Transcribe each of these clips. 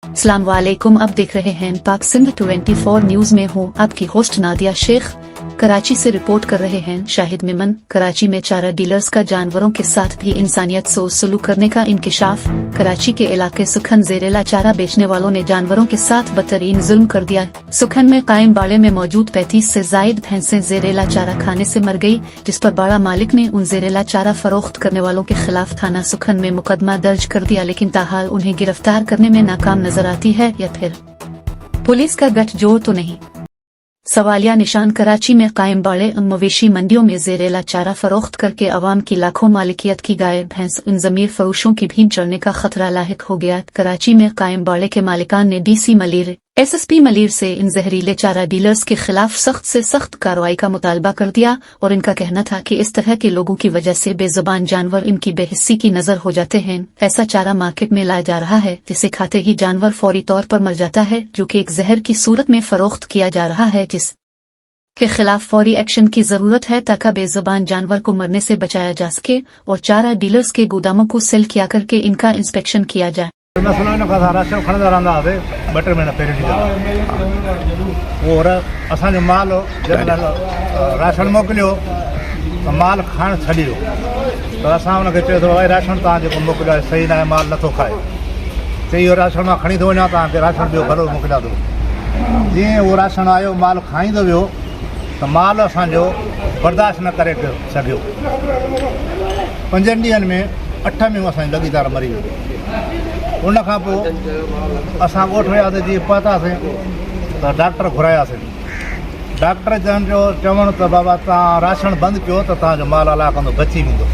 अस्सलाम वालेकुम। अब देख रहे हैं पाक सिंध 24 न्यूज में हूँ आपकी होस्ट नादिया शेख। कराची से रिपोर्ट कर रहे हैं शाहिद मेमन। कराची में चारा डीलर्स का जानवरों के साथ भी इंसानियत से सलूक करने का इंकिशाफ। कराची के इलाके सुखन जेरेला चारा बेचने वालों ने जानवरों के साथ बदतरीन जुल्म कर दिया। सुखन में कायम बाड़े में मौजूद 35 से जायद भैंसें जेरेला चारा खाने से मर गई, जिस पर बाड़ा मालिक ने उन जेरेला चारा फरोख्त करने वालों के खिलाफ थाना सुखन में मुकदमा दर्ज कर दिया, लेकिन ताहाल उन्हें गिरफ्तार करने में नाकाम नजर आती है, या फिर पुलिस का गठजोड़ तो नहीं। सवालिया निशान। कराची में कायम बाड़े मवेशी मंडियों में जेरेला चारा फरोख्त करके अवाम की लाखों मालिकियत की गाय भैंस इन जमीर फरोशों की भीम चढ़ने का खतरा लाहिक हो गया। कराची में कायम बाड़े के मालिकान ने DC मलीर SSP मलीर से इन जहरीले चारा डीलर्स के खिलाफ सख्त से सख्त कार्रवाई का मुतालबा कर दिया, और इनका कहना था कि इस तरह के लोगों की वजह से बेजुबान जानवर इनकी बेहिस्सी की नजर हो जाते हैं। ऐसा चारा मार्केट में लाया जा रहा है जिसे खाते ही जानवर फौरी तौर पर मर जाता है, जो कि एक जहर की सूरत में फरोख्त किया जा रहा है, जिस के खिलाफ फौरी एक्शन की जरूरत है ताकि बेजुबान जानवर को मरने से बचाया जा सके, और चारा डीलर्स के गोदामों को सील किया करके इनका इंस्पेक्शन किया जाए। असांजो माल राशन मोकिलियो त माल खाइण छॾी वियो, त असां हुनखे चयो त भाई राशन तव्हां जेको मोकिलियो आहे सही न आहे, माल नथो खाए। चई इहो राशन मां खणी थो वञा, तव्हांखे राशन ॿियो भलो मोकिलियां थो। जीअं उहो राशन आयो, माल खाईंदो वियो त माल असांजो बर्दाश्त न करे सघियो। 5 ॾींहंनि में 8 में असांजी लॻीदार मरी वियो। उनखां पोइ असां ॻोठ वियासीं, जीअं पहुतासीं त डॉक्टर घुरायासीं। डॉक्टर चवणु त बाबा तव्हां राशन बंदि कयो त तव्हांजो माल अलाह कंदो बची वेंदो।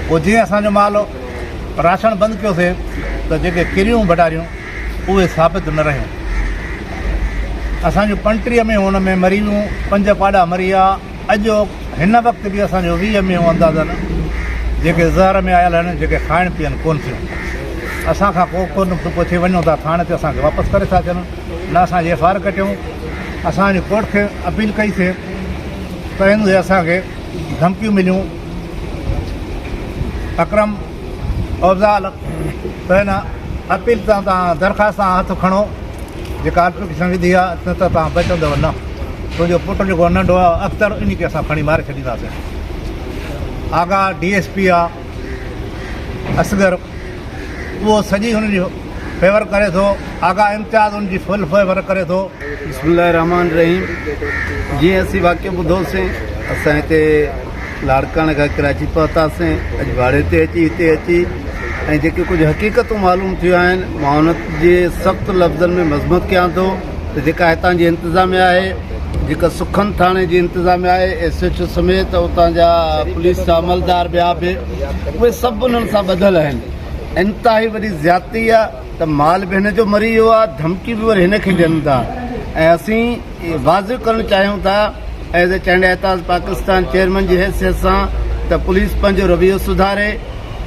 पोइ जीअं असांजो माल राशन बंदि कयोसीं त जेके किरियूं भटारियूं उहे साबित न रहियूं। असांजो 35 में हुन में मरी वियूं, 5 पाड़ा मरी विया। अॼु हिन वक़्तु बि असांजो 20 में अंदाज़न जेके ज़हर में आयल आहिनि, जेके खाइण पीअण कोन थियूं। असांखां कोन पुछे वञूं था थाणे ते, असांखे वापसि करे था अचनि, न असांजी FIR कटियूं। असांजी कोर्ट खे अपील कईसीं त हिन असांखे धमकियूं मिलियूं। अकरम अफ़ज़ाल त हिन अपील तां तव्हां दरख़्वास्त सां हथु खणो, जेका एप्लीकेशन विधी आहे, न त तव्हां बचंदव न। तुंहिंजो पुटु जेको नंढो आहे अख़्तर, इन खे असां खणी मारे छॾींदासीं। आगा DSP आहे असगर, उहो सॼी हुनजी फेवर करे थो। आगा इम्तियाज़ हुनजी फुल फेवर करे थो। बिस्मिल्लाहिर्रहमानिर्रहीम। जीअं असीं वाक़ियो ॿुधोसीं, असां हिते लाड़काणे खां कराची पहुतासीं। अॼु भाड़े ते अची हिते अची ऐं जेके कुझु हक़ीक़तूं मालूम थियूं आहिनि, मां हुन जे सख़्तु लफ़्ज़नि में मज़मूत कयां थो त जेका हितां जी इंतिज़ामिया आहे, जेका सुखन थाणे जी इंतिज़ामिया आहे, SHO समेत उतां जा पुलिस जा अमलदार ॿिया बि, उहे सभु उन्हनि सां ॿधल आहिनि। इंतिहाई वॾी ज़्यादती आहे त माल बि हिन जो मरी वियो आहे, धमकी बि वरी हिन खे ॾियनि था। ऐं असीं वाज़िब करणु चाहियूं था एज़ ए चैंड एहताज पाकिस्तान चेयरमैन जी हैसियत सां त पुलिस पंहिंजो रवैयो सुधारे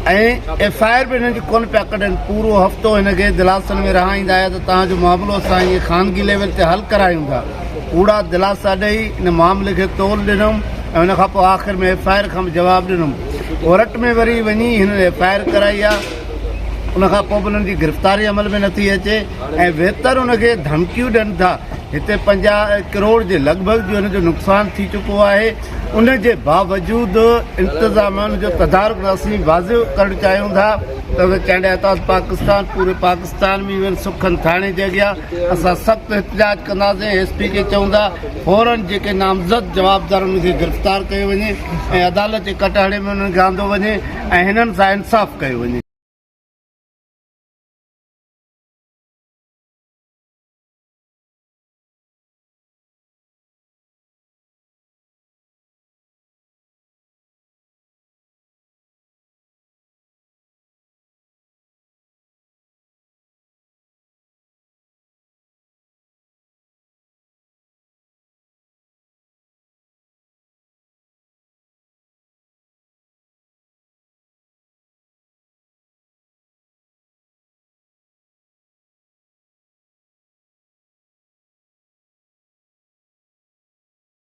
ऐं FIR बि हिननि जी कोन पिया कढनि। पूरो हफ़्तो हिनखे दिलासनि में रहाईंदा आया त तव्हांजो मामिलो असां ईअं ख़ानगी लेवल ते हल करायूं था। कूड़ा दिलासा ॾेई इन मामले खे तोल ॾिनुमि ऐं हुनखां पोइ आख़िर में FIR खां बि जवाबु ॾिनुमि। कोर्ट में वरी वञी हिन FIR कराई आहे, उनखां पोइ बि उन्हनि जी गिरफ़्तारी अमल में नथी अचे ऐं बहितर उनखे धमकियूं ॾियनि था। हिते 50 करोड़ जे लॻभॻि जो हिनजो नुक़सानु थी चुको आहे। उन जे बावजूदु इंतिज़ामनि जो तदारुक असीं वाज़िब करणु चाहियूं था त चैंड एहताज पाकिस्तान पूरे पाकिस्तान में इवन सुखन थाणे जे अॻियां असां सख़्तु एहतिजाज कंदासीं। SP खे चवंदा फौरन जेके नामज़द जवाबदार उनखे गिरफ़्तार कयो वञे ऐं अदालत जे कटहरे में उन्हनि खे आंदो वञे ऐं हिननि सां इंसाफ़ कयो वञे।